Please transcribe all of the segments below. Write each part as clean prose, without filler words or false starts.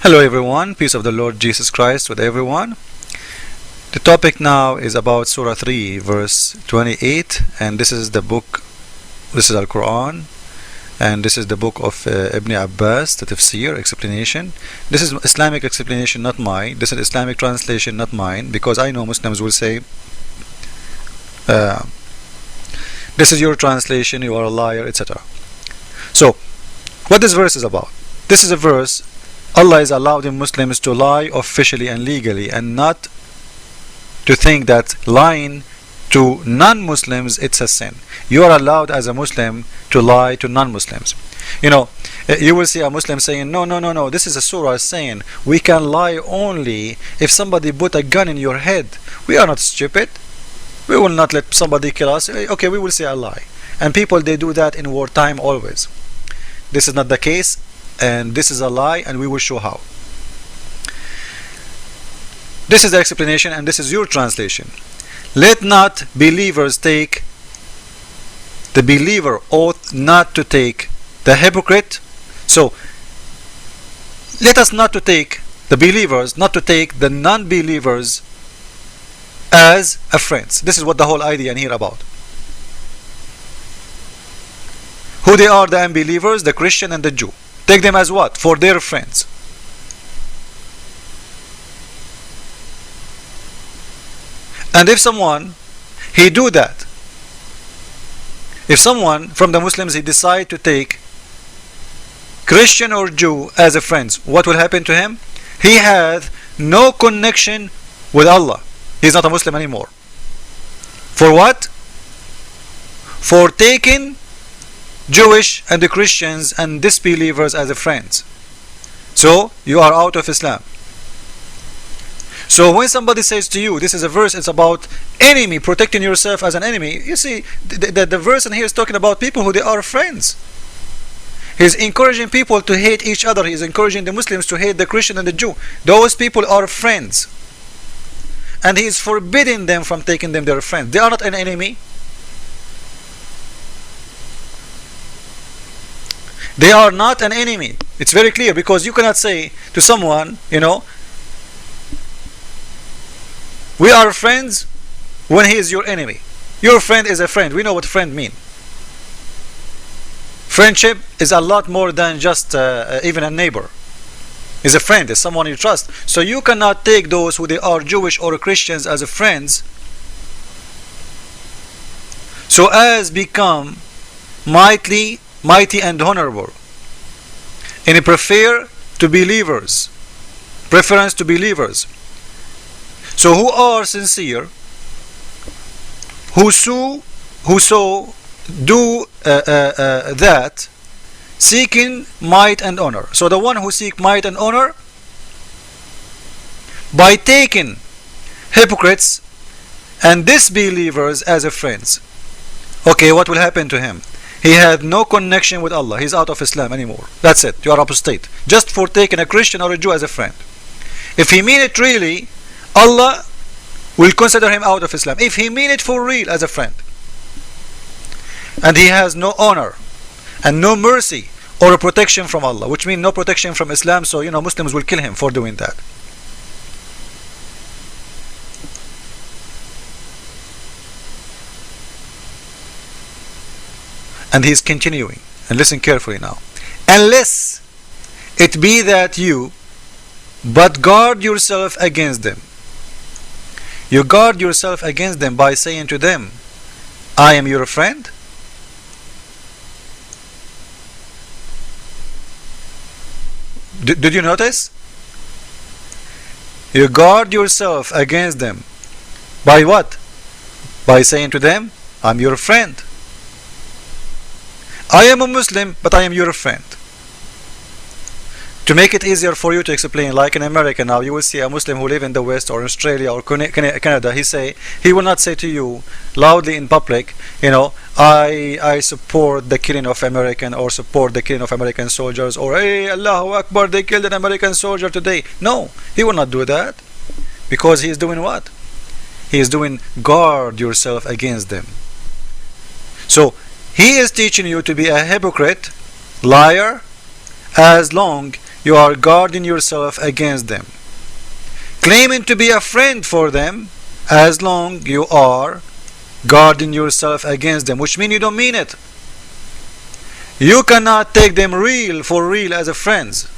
Hello everyone, peace of the Lord Jesus Christ with everyone. The topic now is about Surah 3 verse 28, and this is the book, this is Al-Quran, and this is the book of Ibn Abbas, the tafsir, explanation. This is Islamic explanation, not mine. This is Islamic translation, not mine, because I know Muslims will say this is your translation, you are a liar, etc. So what this verse is about, this is a verse Allah is allowing Muslims to lie officially and legally, and not to think that lying to non-Muslims it's a sin. You are allowed as a Muslim to lie to non-Muslims. You know, you will see a Muslim saying, no, this is a surah saying we can lie only if somebody put a gun in your head. We are not stupid. We will not let somebody kill us. Okay, we will say a lie. And people, they do that in wartime always. This is not the case, and this is a lie, and we will show how. This is the explanation, and this is your translation. Let not believers take, the believer ought not to take the hypocrite. So let us not to take the believers, not to take the non-believers as a friends. This is what the whole idea in here about. Who they are, the unbelievers, the Christian and the Jew. Take them as what? For their friends. And if someone, he do that, if someone from the Muslims, he decide to take Christian or Jew as a friend, what will happen to him? He has no connection with Allah. He's not a Muslim anymore. For what? For taking Jewish and the Christians and disbelievers as a friends. So you are out of Islam. So when somebody says to you, this is a verse, it's about enemy, protecting yourself as an enemy, you see the verse in here is talking about people who they are friends. He's encouraging people to hate each other. He's encouraging the Muslims to hate the Christian and the Jew. Those people are friends, and he is forbidding them from taking them their friends. They are not an enemy. They are not an enemy. It's very clear, because you cannot say to someone, you know, we are friends, when he is your enemy. Your friend is a friend. We know what friend mean. Friendship is a lot more than just even a neighbor. Is a friend, is someone you trust. So you cannot take those who they are Jewish or Christians as a friends, so as become mighty and honorable, and prefer to believers, preference to believers. So who are sincere, who so do that, seeking might and honor. So the one who seek might and honor by taking hypocrites and disbelievers as a friends, okay, what will happen to him? He had no connection with Allah. He's out of Islam anymore. That's it. You are apostate just for taking a Christian or a Jew as a friend. If he mean it really, Allah will consider him out of Islam. If he mean it for real as a friend, and he has no honor and no mercy or a protection from Allah, which means no protection from Islam, so you know Muslims will kill him for doing that. And he's continuing, and listen carefully now. Unless it be that you but guard yourself against them. You guard yourself against them by saying to them, I am your friend. Did you notice? You guard yourself against them by what? By saying to them, I'm your friend. I am a Muslim, but I am your friend. To make it easier for you to explain, like in America now, you will see a Muslim who live in the West or Australia or Canada. He will not say to you loudly in public, you know, I support the killing of American, or support the killing of American soldiers, or hey, Allahu Akbar, they killed an American soldier today. No, he will not do that, because he is doing what? He is doing guard yourself against them. So he is teaching you to be a hypocrite, liar, as long you are guarding yourself against them, claiming to be a friend for them as long you are guarding yourself against them, which means you don't mean it. You cannot take them for real as a friends,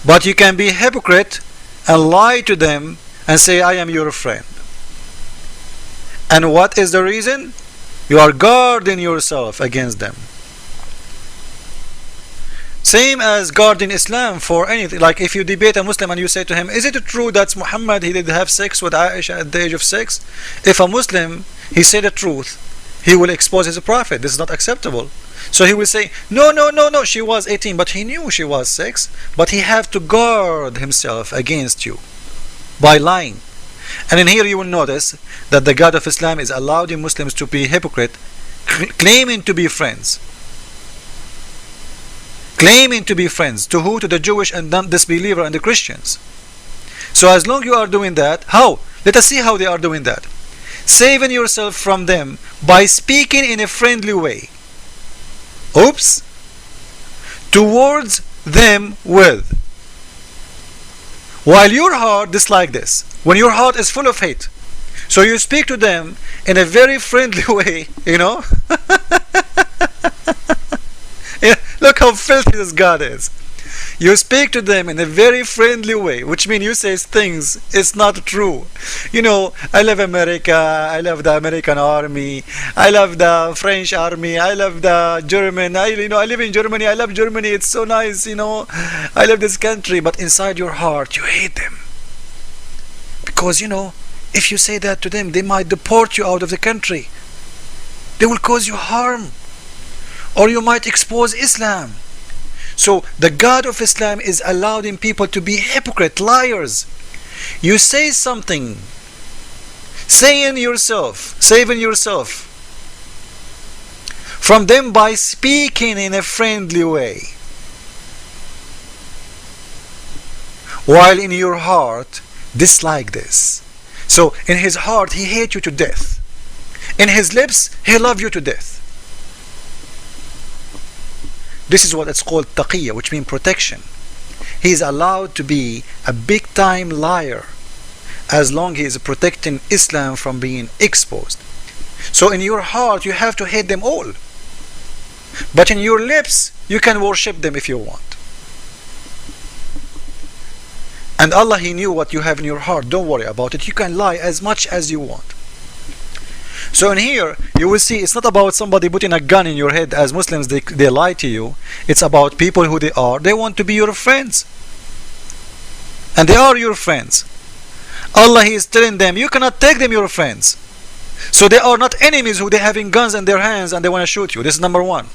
but you can be hypocrite and lie to them and say, I am your friend. And what is the reason? You are guarding yourself against them. Same as guarding Islam for anything. Like if you debate a Muslim and you say to him, is it true that Muhammad, he did have sex with Aisha at the age of 6? If a Muslim, he say the truth, he will expose his prophet. This is not acceptable. So he will say, no, she was 18, but he knew she was 6. But he have to guard himself against you by lying. And in here you will notice that the God of Islam is allowing Muslims to be hypocrite, claiming to be friends. Claiming to be friends. To who? To the Jewish and disbeliever and the Christians. So as long you are doing that, how? Let us see how they are doing that. Saving yourself from them by speaking in a friendly way. Oops. Towards them with. While your heart dislike this. When your heart is full of hate. So you speak to them in a very friendly way, you know. Yeah, look how filthy this God is. You speak to them in a very friendly way, which means you say things it's not true. You know, I love America, I love the American army, I love the French army, I love the German, I live in Germany, I love Germany, it's so nice, I love this country, but inside your heart you hate them. Because if you say that to them, they might deport you out of the country. They will cause you harm. Or you might expose Islam. So the God of Islam is allowing people to be hypocrite, liars. You say something, saving yourself from them by speaking in a friendly way, while in your heart dislike this. So in his heart he hates you to death. In his lips he loves you to death. This is what it's called taqiyya, which means protection. He is allowed to be a big time liar as long as he is protecting Islam from being exposed. So in your heart you have to hate them all. But in your lips you can worship them if you want. And Allah, He knew what you have in your heart. Don't worry about it. You can lie as much as you want. So in here you will see it's not about somebody putting a gun in your head. As Muslims they lie to you. It's about people who they are. They want to be your friends. And they are your friends. Allah, He is telling them you cannot take them your friends. So they are not enemies who they having guns in their hands and they want to shoot you. This is number one.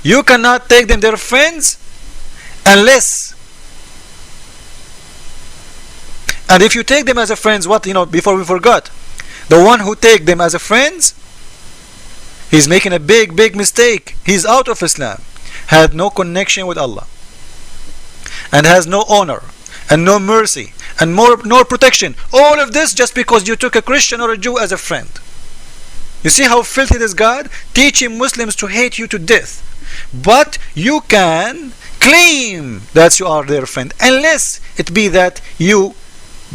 You cannot take them their friends unless, and if you take them as a friends, before we forgot, the one who take them as a friends, he's making a big mistake. He's out of Islam, had no connection with Allah, and has no honor and no mercy and no protection. All of this just because you took a Christian or a Jew as a friend. You see how filthy this God, teaching Muslims to hate you to death. But you can claim that you are their friend unless it be that you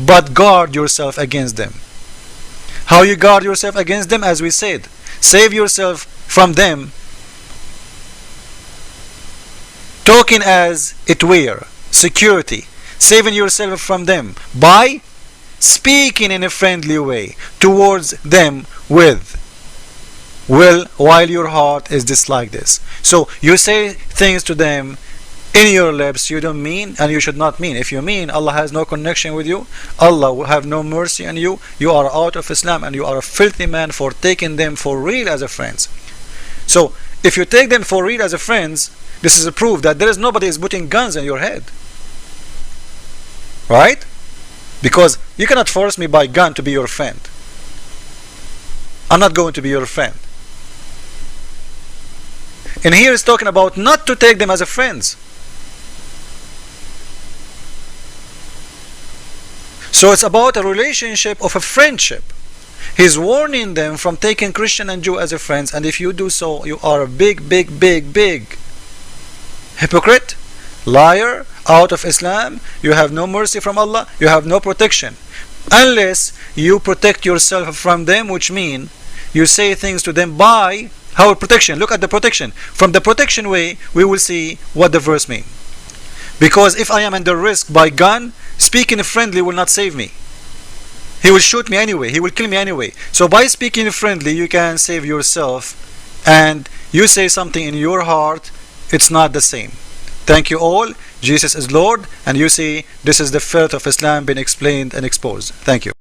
but guard yourself against them. How you guard yourself against them? As we said, save yourself from them, talking as it were security, saving yourself from them by speaking in a friendly way towards them with while your heart is dislike this. So you say things to them in your lips you don't mean and you should not mean. If you mean, Allah has no connection with you, Allah will have no mercy on you. You are out of Islam and you are a filthy man for taking them for real as a friends. So if you take them for real as a friends, this is a proof that there is nobody is putting guns in your head, right? Because you cannot force me by gun to be your friend. I'm not going to be your friend. And here is talking about not to take them as a friends. So it's about a relationship of a friendship. He's warning them from taking Christian and Jew as a friends, and if you do so, you are a big hypocrite Liar, out of Islam, you have no mercy from Allah, you have no protection. Unless you protect yourself from them, which mean you say things to them by how protection. Look at the protection. From the protection way, we will see what the verse means. Because if I am under risk by gun, speaking friendly will not save me. He will shoot me anyway, he will kill me anyway. So by speaking friendly, you can save yourself, and you say something in your heart, it's not the same. Thank you all. Jesus is Lord, and you see this is the faith of Islam being explained and exposed. Thank you.